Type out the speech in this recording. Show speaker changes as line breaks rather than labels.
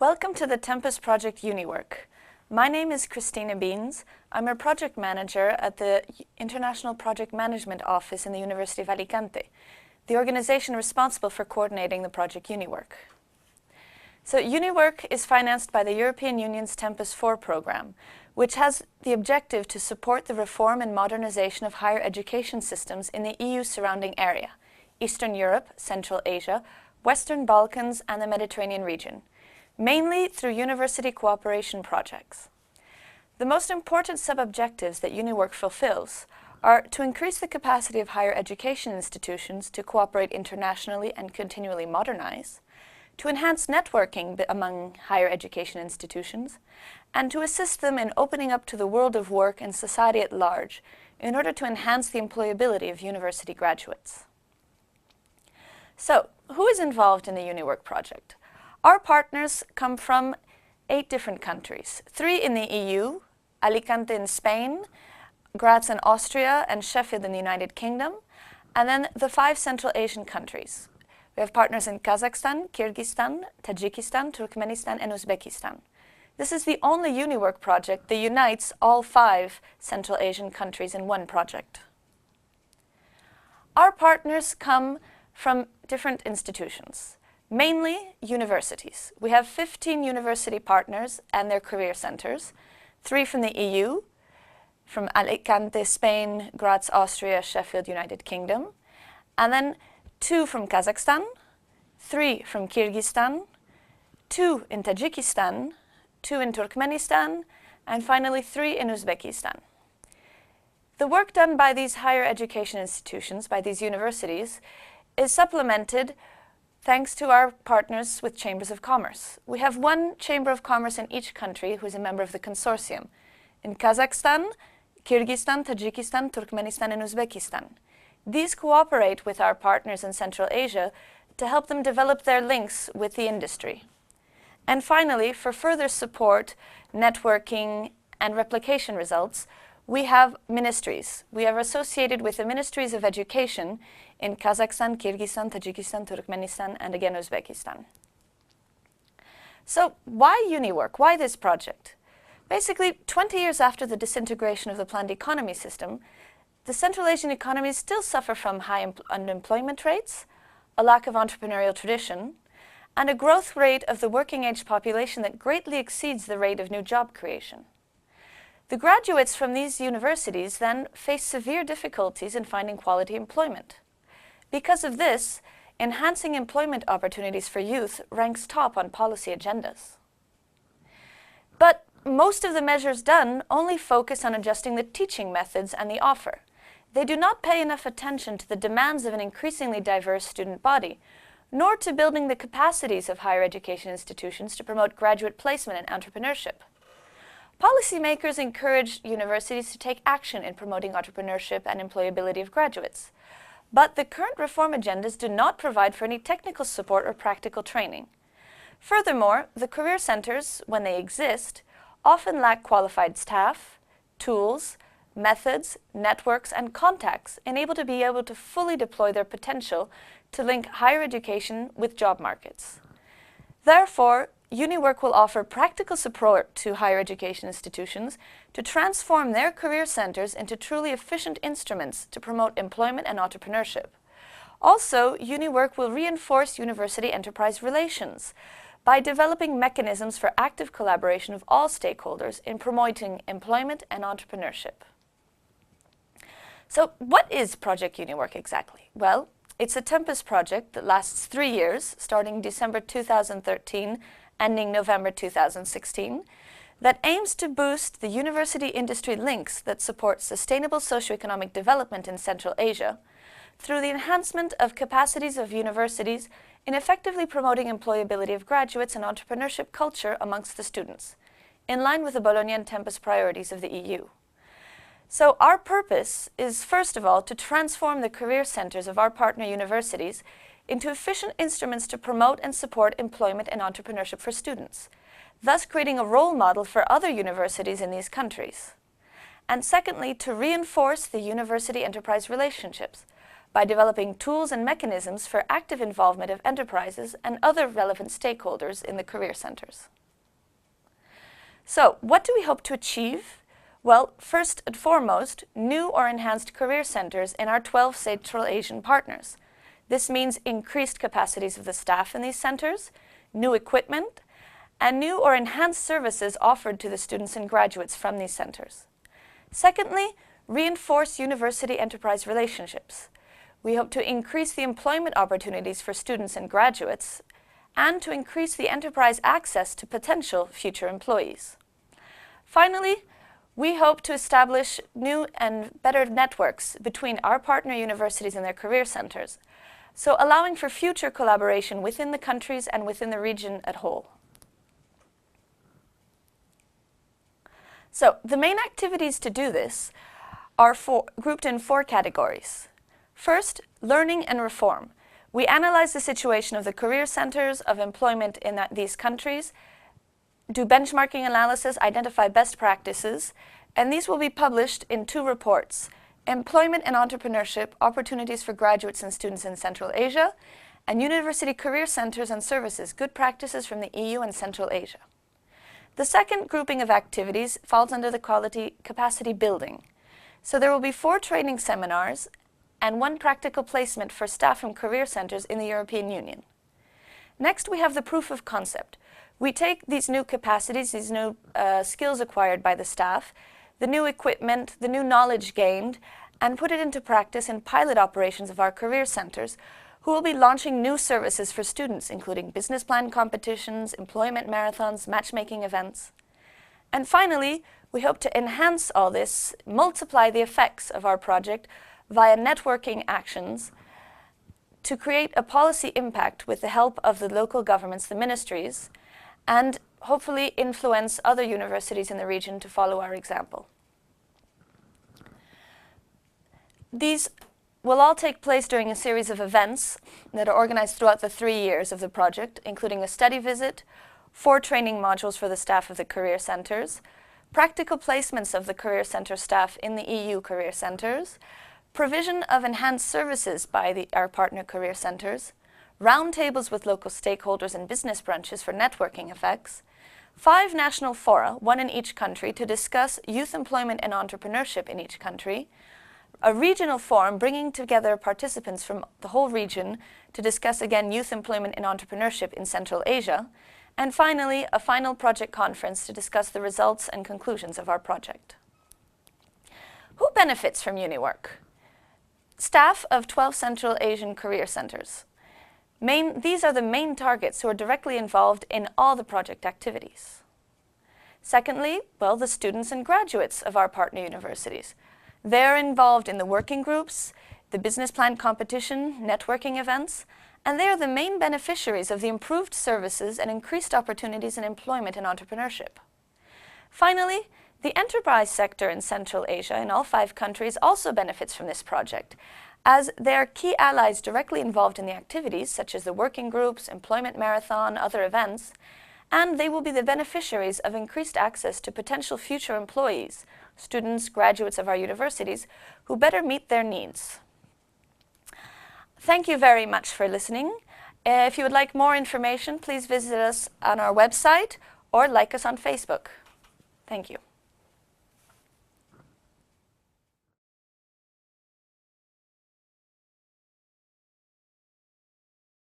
Welcome to the Tempus project UNIWORK. My name is Christina Beans. I'm a project manager at the International Project Management Office in the University of Alicante, the organization responsible for coordinating the project UNIWORK. So UNIWORK is financed by the European Union's Tempus IV program, which has the objective to support the reform and modernization of higher education systems in the EU surrounding area, Eastern Europe, Central Asia, Western Balkans, and the Mediterranean region, mainly through university cooperation projects. The most important sub-objectives that UNIWORK fulfills are to increase the capacity of higher education institutions to cooperate internationally and continually modernize, to enhance networking among higher education institutions, and to assist them in opening up to the world of work and society at large in order to enhance the employability of university graduates. So, who is involved in the UNIWORK project? Our partners come from 8 different countries, 3 in the EU, Alicante in Spain, Graz in Austria, and Sheffield in the United Kingdom, and then the 5 Central Asian countries. We have partners in Kazakhstan, Kyrgyzstan, Tajikistan, Turkmenistan, and Uzbekistan. This is the only UNIWORK project that unites all 5 Central Asian countries in one project. Our partners come from different institutions, mainly universities. We have 15 university partners and their career centers, 3 from the EU, from Alicante, Spain, Graz, Austria, Sheffield, United Kingdom, and then 2 from Kazakhstan, 3 from Kyrgyzstan, 2 in Tajikistan, 2 in Turkmenistan, and finally 3 in Uzbekistan. The work done by these higher education institutions, by these universities, is supplemented thanks to our partners with chambers of commerce. We have 1 chamber of commerce in each country who is a member of the consortium. In Kazakhstan, Kyrgyzstan, Tajikistan, Turkmenistan, and Uzbekistan. These cooperate with our partners in Central Asia to help them develop their links with the industry. And finally, for further support, networking, and replication results, we have ministries. We are associated with the Ministries of Education in Kazakhstan, Kyrgyzstan, Tajikistan, Turkmenistan, and again Uzbekistan. So why UNIWORK? Why this project? Basically, 20 years after the disintegration of the planned economy system, the Central Asian economies still suffer from high unemployment rates, a lack of entrepreneurial tradition, and a growth rate of the working-age population that greatly exceeds the rate of new job creation. The graduates from these universities then face severe difficulties in finding quality employment. Because of this, enhancing employment opportunities for youth ranks top on policy agendas. But most of the measures done only focus on adjusting the teaching methods and the offer. They do not pay enough attention to the demands of an increasingly diverse student body, nor to building the capacities of higher education institutions to promote graduate placement and entrepreneurship. Policymakers encourage universities to take action in promoting entrepreneurship and employability of graduates. But the current reform agendas do not provide for any technical support or practical training. Furthermore, the career centers, when they exist, often lack qualified staff, tools, methods, networks, and contacts able to fully deploy their potential to link higher education with job markets. Therefore, UNIWORK will offer practical support to higher education institutions to transform their career centers into truly efficient instruments to promote employment and entrepreneurship. Also, UNIWORK will reinforce university-enterprise relations by developing mechanisms for active collaboration of all stakeholders in promoting employment and entrepreneurship. So, what is Project UNIWORK exactly? Well, it's a Tempus project that lasts 3 years, starting December 2013, ending November 2016, that aims to boost the university-industry links that support sustainable socioeconomic development in Central Asia through the enhancement of capacities of universities in effectively promoting employability of graduates and entrepreneurship culture amongst the students, in line with the Bologna and Tempus priorities of the EU. So our purpose is, first of all, to transform the career centers of our partner universities into efficient instruments to promote and support employment and entrepreneurship for students, thus creating a role model for other universities in these countries. And secondly, to reinforce the university-enterprise relationships by developing tools and mechanisms for active involvement of enterprises and other relevant stakeholders in the career centers. So, what do we hope to achieve? Well, first and foremost, new or enhanced career centers in our 12 Central Asian partners. This means increased capacities of the staff in these centers, new equipment, and new or enhanced services offered to the students and graduates from these centers. Secondly, reinforce university-enterprise relationships. We hope to increase the employment opportunities for students and graduates, and to increase the enterprise access to potential future employees. Finally, we hope to establish new and better networks between our partner universities and their career centers, so allowing for future collaboration within the countries and within the region as a whole. So, the main activities to do this are grouped in 4 categories. First, learning and reform. We analyze the situation of the career centers of employment in these countries, do benchmarking analysis, identify best practices, and these will be published in 2 reports: Employment and Entrepreneurship, Opportunities for Graduates and Students in Central Asia, and University Career Centers and Services, Good Practices from the EU and Central Asia. The second grouping of activities falls under the capacity building. So there will be 4 training seminars and 1 practical placement for staff from career centers in the European Union. Next, we have the proof of concept. We take these new capacities, these new skills acquired by the staff, the new equipment, the new knowledge gained, and put it into practice in pilot operations of our career centers, who will be launching new services for students, including business plan competitions, employment marathons, matchmaking events. And finally, we hope to enhance all this, multiply the effects of our project via networking actions to create a policy impact with the help of the local governments, the ministries, and hopefully influence other universities in the region to follow our example. These will all take place during a series of events that are organized throughout the 3 years of the project, including a study visit, 4 training modules for the staff of the career centers, practical placements of the career center staff in the EU career centers, provision of enhanced services by our partner career centers, roundtables with local stakeholders and business brunches for networking effects, 5 national fora, 1 in each country, to discuss youth employment and entrepreneurship in each country, a regional forum bringing together participants from the whole region to discuss again youth employment and entrepreneurship in Central Asia, and finally a final project conference to discuss the results and conclusions of our project. Who benefits from UNIWORK? Staff of 12 Central Asian career centers. These are the main targets who are directly involved in all the project activities. Secondly, well, the students and graduates of our partner universities. They're involved in the working groups, the business plan competition, networking events, and they are the main beneficiaries of the improved services and increased opportunities in employment and entrepreneurship. Finally, the enterprise sector in Central Asia, in all 5 countries, also benefits from this project, as they are key allies directly involved in the activities, such as the working groups, employment marathon, other events, and they will be the beneficiaries of increased access to potential future employees, students, graduates of our universities, who better meet their needs. Thank you very much for listening. If you would like more information, please visit us on our website or like us on Facebook. Thank you.